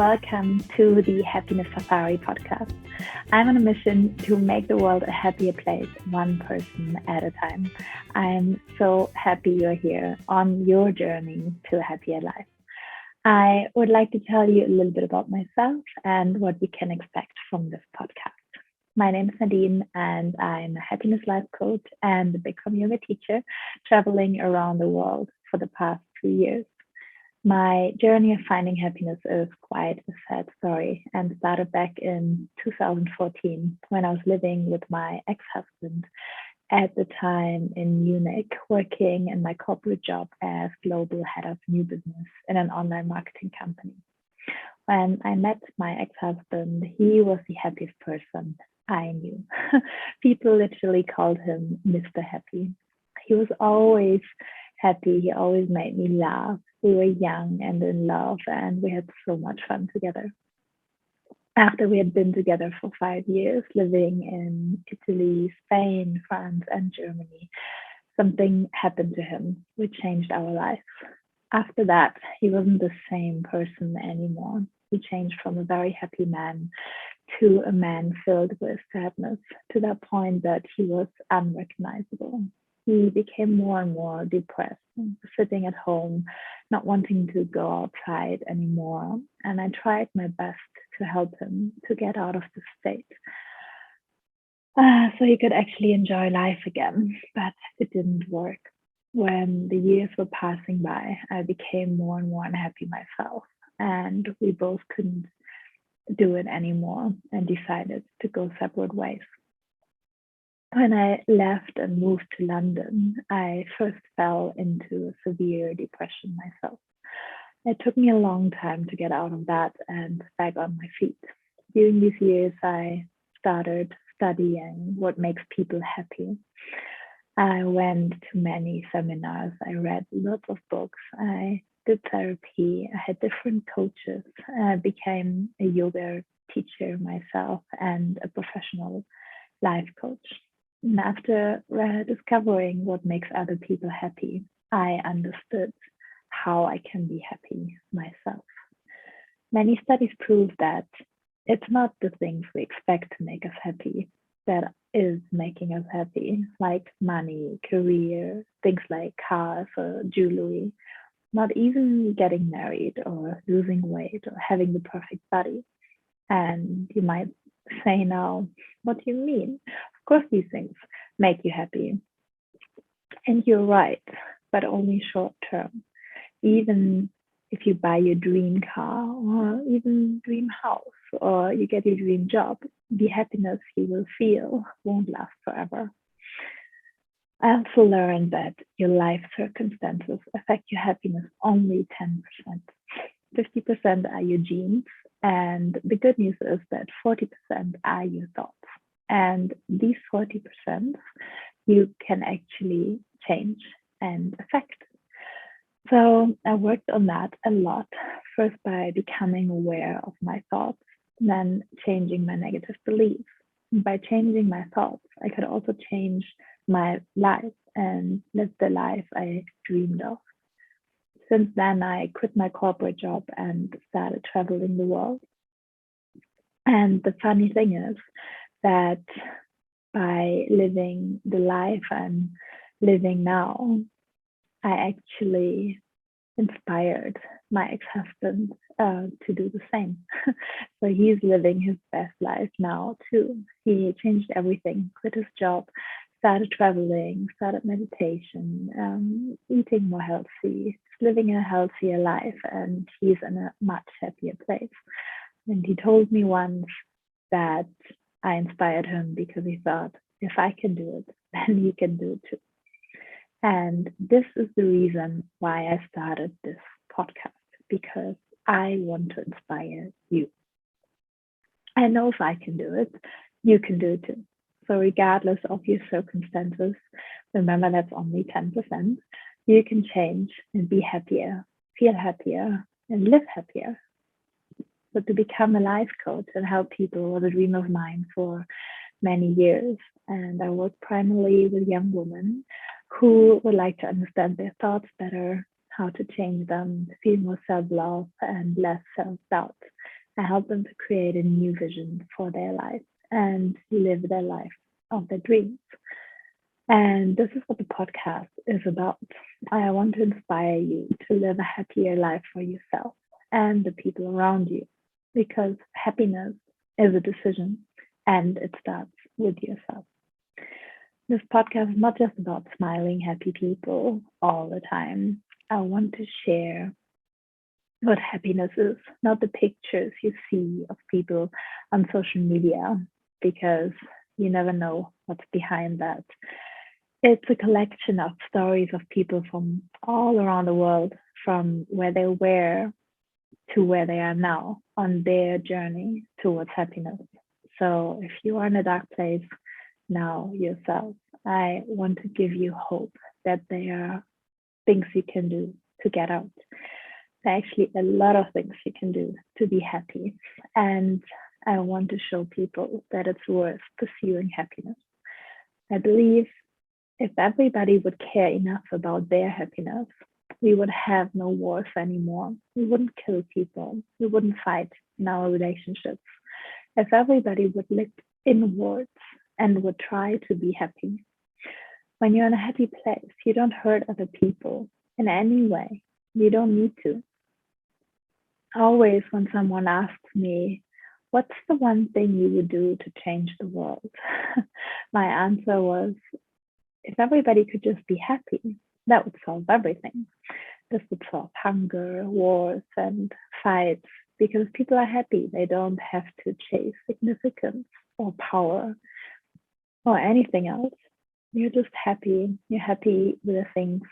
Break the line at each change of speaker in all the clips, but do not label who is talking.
Welcome to the Happiness Safari podcast. I'm on a mission to make the world a happier place, one person at a time. I'm so happy you're here on your journey to a happier life. I would like to tell you a little bit about myself and what you can expect from this podcast. My name is Nadine, and I'm a happiness life coach and a Become Yoga teacher traveling around the world for the past 2 years. My journey of finding happiness is quite a sad story and started back in 2014 when I was living with my ex-husband at the time in Munich, working in my corporate job as global head of new business in an online marketing company. When I met my ex-husband, he was the happiest person I knew. People literally called him Mr. Happy. He was always happy. He always made me laugh. We were young and in love, and we had so much fun together. After we had been together for 5 years, living in Italy, Spain, France, and Germany, something happened to him which changed our life. After that, he wasn't the same person anymore. He changed from a very happy man to a man filled with sadness, to that point that he was unrecognizable. He became more and more depressed, sitting at home, not wanting to go outside anymore. And I tried my best to help him to get out of the state so he could actually enjoy life again. But it didn't work. When the years were passing by, I became more and more unhappy myself. And we both couldn't do it anymore and decided to go separate ways. When I left and moved to London, I first fell into a severe depression myself. It took me a long time to get out of that and back on my feet. During these years, I started studying what makes people happy. I went to many seminars. I read lots of books. I did therapy. I had different coaches. I became a yoga teacher myself and a professional life coach. And after discovering what makes other people happy, I understood how I can be happy myself. Many studies prove that it's not the things we expect to make us happy that is making us happy, like money, career, things like cars or jewelry, not even getting married or losing weight or having the perfect body. And you might say now, what do you mean? Of course, these things make you happy. And you're right, but only short term. Even if you buy your dream car or even dream house or you get your dream job, the happiness you will feel won't last forever. I also learned that your life circumstances affect your happiness only 10%. 50% are your genes. And the good news is that 40% are your thoughts. And these 40% you can actually change and affect. So I worked on that a lot, first by becoming aware of my thoughts, then changing my negative beliefs. By changing my thoughts, I could also change my life and live the life I dreamed of. Since then, I quit my corporate job and started traveling the world. And the funny thing is that by living the life I'm living now, I actually inspired my ex-husband to do the same. So he's living his best life now too. He changed everything, quit his job, started traveling, started meditation, eating more healthy, living a healthier life, and he's in a much happier place. And he told me once that I inspired him because he thought, if I can do it, then you can do it too. And this is the reason why I started this podcast, because I want to inspire you. I know if I can do it, you can do it too. So regardless of your circumstances, remember that's only 10%, you can change and be happier, feel happier, and live happier. So to become a life coach and help people was a dream of mine for many years. And I work primarily with young women who would like to understand their thoughts better, how to change them, feel more self-love and less self-doubt. I help them to create a new vision for their life and live their life of their dreams. And this is what the podcast is about. I want to inspire you to live a happier life for yourself and the people around you, because happiness is a decision and it starts with yourself. This podcast is not just about smiling, happy people all the time. I want to share what happiness is, not the pictures you see of people on social media, because you never know what's behind that. It's a collection of stories of people from all around the world, from where they were to where they are now on their journey towards happiness. So if you are in a dark place now yourself, I want to give you hope that there are things you can do to get out. There are actually a lot of things you can do to be happy. And I want to show people that it's worth pursuing happiness. I believe if everybody would care enough about their happiness, we would have no wars anymore. We wouldn't kill people. We wouldn't fight in our relationships. If everybody would look inwards and would try to be happy. When you're in a happy place, you don't hurt other people in any way. You don't need to. Always, when someone asks me, what's the one thing you would do to change the world? My answer was, if everybody could just be happy, that would solve everything. This would solve hunger, wars, and fights, because people are happy. They don't have to chase significance or power or anything else. You're just happy. You're happy with the things,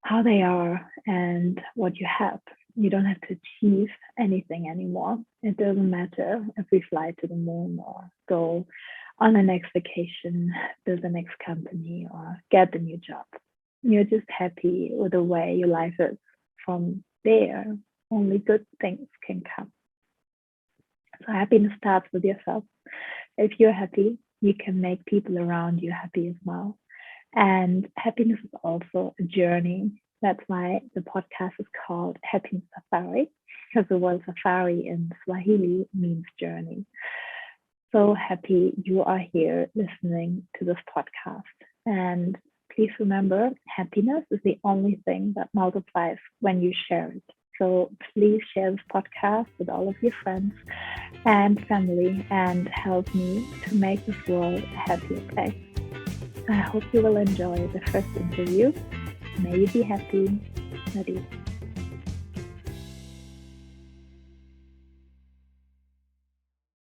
how they are, and what you have. You don't have to achieve anything anymore. It doesn't matter if we fly to the moon or go on the next vacation, build the next company, or get the new job. You're just happy with the way your life is. From there, only good things can come. So happiness starts with yourself. If you're happy, you can make people around you happy as well. And happiness is also a journey. That's why the podcast is called Happiness Safari, because the word safari in Swahili means journey. So happy you are here listening to this podcast. And please remember, happiness is the only thing that multiplies when you share it. So please share this podcast with all of your friends and family and help me to make this world a happier place. I hope you will enjoy the first interview. May you be happy, Nadine.